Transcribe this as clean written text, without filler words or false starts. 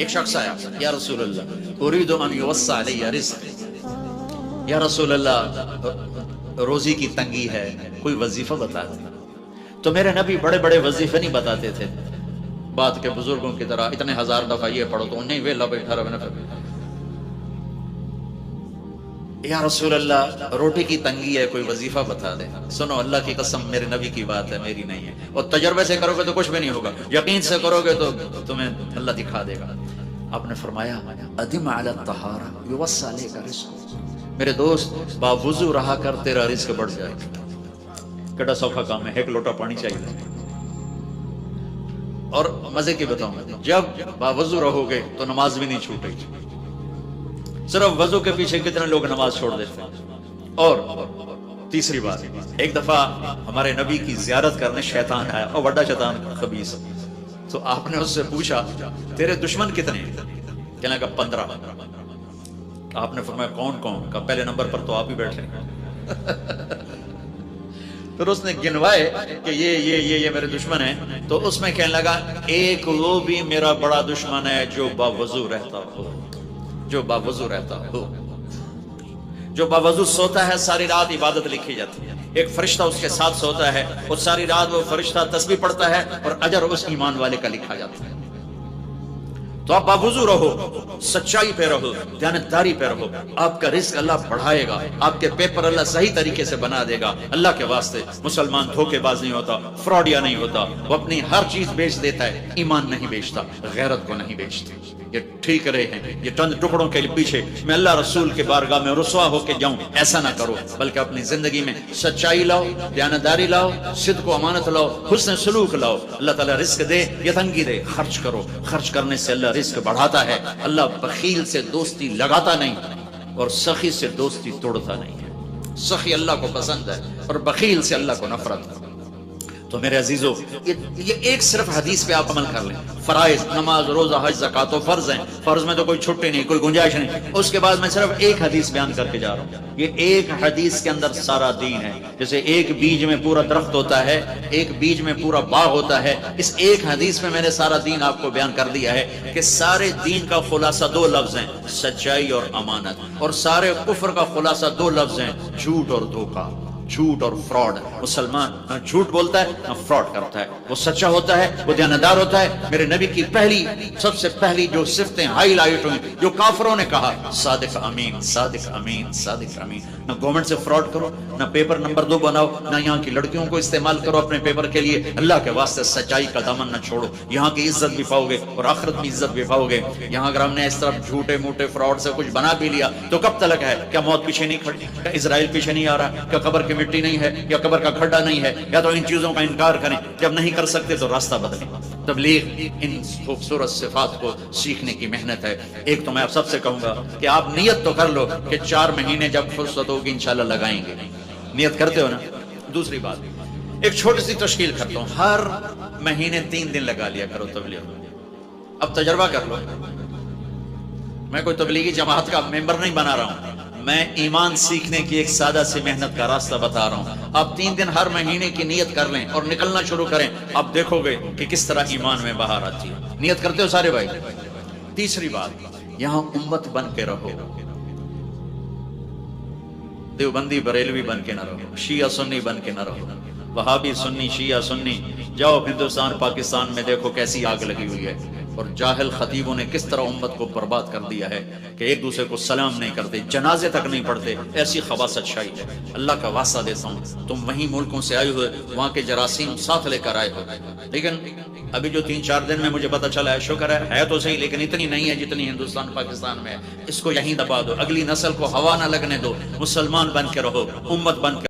ایک شخص آیا، یا رسول اللہ اريد ان يوسع علی رزق، یا رسول اللہ روزی کی تنگی ہے، کوئی وظیفہ بتا دیں۔ تو میرے نبی بڑے بڑے وظیفے نہیں بتاتے تھے، بات کے بزرگوں کی طرح اتنے ہزار دفعہ یہ پڑھو تو نہیں ویلا بیٹھا رہنا۔ یا رسول اللہ روٹی کی تنگی ہے، کوئی وظیفہ بتا دے۔ سنو اللہ کی قسم، میرے نبی کی بات ہے، میری نہیں ہے، اور تجربے سے کرو گے تو کچھ بھی نہیں ہوگا، یقین سے کرو گے تو تمہیں اللہ دکھا دے گا۔ آپ نے فرمایا ادم علی الطہارہ یوسع علیک رزق، میرے دوست باوضو رہا کر، تیرا رزق بڑھ جائے گا۔ کڑا سوکھا کام ہے، ایک لوٹا پانی چاہیے۔ اور مزے کی بتاؤں، جب باوضو رہو گے تو نماز بھی نہیں چھوٹے گی۔ صرف وضو کے پیچھے کتنے لوگ نماز چھوڑ دیتے ہیں۔ اور تیسری بات، ایک دفعہ ہمارے نبی کی زیارت کرنے شیطان آیا، اور بڑا شیطان خبیث، تو آپ نے اس سے پوچھا تیرے دشمن کتنے ہیں؟ کہنے لگا 15۔ آپ نے فرمایا کون کون؟ کہا پہلے نمبر پر تو آپ ہی بیٹھے ہیں۔ پھر اس نے گنوائے کہ یہ میرے دشمن ہیں، تو اس میں کہنے لگا ایک وہ بھی میرا بڑا دشمن ہے جو باوضو رہتا ہو، جو باوضو رہتا ہو، جو باوضو سوتا ہے، ساری رات عبادت لکھی جاتی ہے، ایک فرشتہ اس کے ساتھ سوتا ہے اور ساری رات وہ فرشتہ تسبیح پڑھتا ہے اور اجر اس ایمان والے کا لکھا جاتا ہے۔ تو آپ باوضو رہو، سچائی پہ رہو، دیانتداری پہ رہو، آپ کا رزق اللہ بڑھائے گا، آپ کے پیپر اللہ صحیح طریقے سے بنا دے گا۔ اللہ کے واسطے مسلمان دھوکے باز نہیں ہوتا، فراڈیا نہیں ہوتا، وہ اپنی ہر چیز بیچ دیتا ہے، ایمان نہیں بیچتا، غیرت کو نہیں بیچتے۔ یہ ٹھیک رہے ہیں، یہ چند ٹکڑوں کے پیچھے میں اللہ رسول کے بارگاہ میں رسوا ہو کے جاؤں، ایسا نہ کرو، بلکہ اپنی زندگی میں سچائی لاؤ، دیانتداری لاؤ، صدق و امانت لاؤ، حسن سلوک لاؤ۔ اللہ تعالیٰ رزق دے یا تنگی دے، خرچ کرو، خرچ کرنے سے اللہ رزق بڑھاتا ہے۔ اللہ بخیل سے دوستی لگاتا نہیں اور سخی سے دوستی توڑتا نہیں ہے۔ سخی اللہ کو پسند ہے اور بخیل سے اللہ کو نفرت ہے۔ تو میرے عزیزو، یہ ایک صرف حدیث پہ آپ عمل کر لیں۔ فرائض، نماز، روزہ، حج، زکوٰۃ و فرض ہیں، فرض میں تو کوئی چھٹی نہیں، کوئی گنجائش نہیں۔ اس کے بعد میں صرف ایک حدیث بیان کر کے جا رہا ہوں، یہ ایک حدیث کے اندر سارا دین ہے۔ جیسے ایک بیج میں پورا درخت ہوتا ہے، ایک بیج میں پورا باغ ہوتا ہے، اس ایک حدیث میں میں نے سارا دین آپ کو بیان کر دیا ہے کہ سارے دین کا خلاصہ 2 لفظ ہیں، سچائی اور امانت، اور سارے کفر کا خلاصہ 2 لفظ ہیں، جھوٹ اور دھوکہ، جھوٹ اور فراڈ۔ مسلمان نہ جھوٹ بولتا ہے نہ فراڈ کرتا ہے، وہ سچا ہوتا ہے، وہ دیانتدار ہوتا ہے۔ میرے نبی کی سب سے پہلی جو صفتیں ہائی لائٹ ہوئی، جو کافروں نے کہا، صادق امین، صادق امین، صادق امین۔ نہ گورنمنٹ سے فراڈ کرو، نہ پیپر نمبر 2 بناؤ، نہ یہاں کی لڑکیوں کو استعمال کرو اپنے پیپر کے لیے۔ اللہ کے واسطے سچائی کا دامن نہ چھوڑو، یہاں کی عزت بھی پاؤ گے اور آخرت میں عزت بھی پاؤ گے۔ یہاں اگر ہم نے اس طرح جھوٹے موٹے فراڈ سے کچھ بنا بھی لیا تو کب تلک ہے؟ کیا موت پیچھے نہیں کھڑی؟ کیا اسرائیل پیچھے نہیں آ رہا؟ کیا قبر کی مٹی نہیں ہے؟ یا قبر کا کھڈا نہیں ہے؟ یا تو ان چیزوں کا انکار کریں، جب نہیں کر سکتے تو راستہ بدلیں۔ تبلیغ ان خوبصورت صفات کو سیکھنے کی محنت ہے۔ ایک تو میں آپ سب سے کہوں گا کہ آپ نیت تو کر لو کہ 4 مہینے جب فرصت ہوگی انشاءاللہ لگائیں گے۔ نیت کرتے ہو نا؟ دوسری بات، ایک چھوٹی سی تشکیل کرتا ہوں، ہر مہینے 3 دن لگا لیا کرو تبلیغ۔ اب تجربہ کر لو، میں کوئی تبلیغی جماعت کا ممبر نہیں بنا رہا ہوں، میں ایمان سیکھنے کی ایک سادہ سی محنت کا راستہ بتا رہا ہوں۔ آپ 3 دن ہر مہینے کی نیت کر لیں اور نکلنا شروع کریں، آپ دیکھو گے کہ کس طرح ایمان میں بہار آتی ہے۔ نیت کرتے ہو سارے بھائی؟ تیسری بات، یہاں امت بن کے رہو، دیوبندی بریلوی بن کے نہ رہو، شیعہ سنی بن کے نہ رہو، وہابی سنی شیعہ سنی۔ جاؤ ہندوستان پاکستان میں دیکھو کیسی آگ لگی ہوئی ہے، اور جاہل خطیبوں نے کس طرح امت کو برباد کر دیا ہے کہ ایک دوسرے کو سلام نہیں کرتے، جنازے تک نہیں پڑھتے۔ ایسی خباثت شائی ہے۔ اللہ کا واسطہ دیتا ہوں، تم وہیں ملکوں سے آئے ہوئے، وہاں کے جراثیم ساتھ لے کر آئے ہو، لیکن ابھی جو 3-4 دن میں مجھے پتا چلا ہے، شکر ہے تو صحیح، لیکن اتنی نہیں ہے جتنی ہندوستان پاکستان میں ہے۔ اس کو یہیں دبا دو، اگلی نسل کو ہوا نہ لگنے دو، مسلمان بن کے رہو، امت بن کے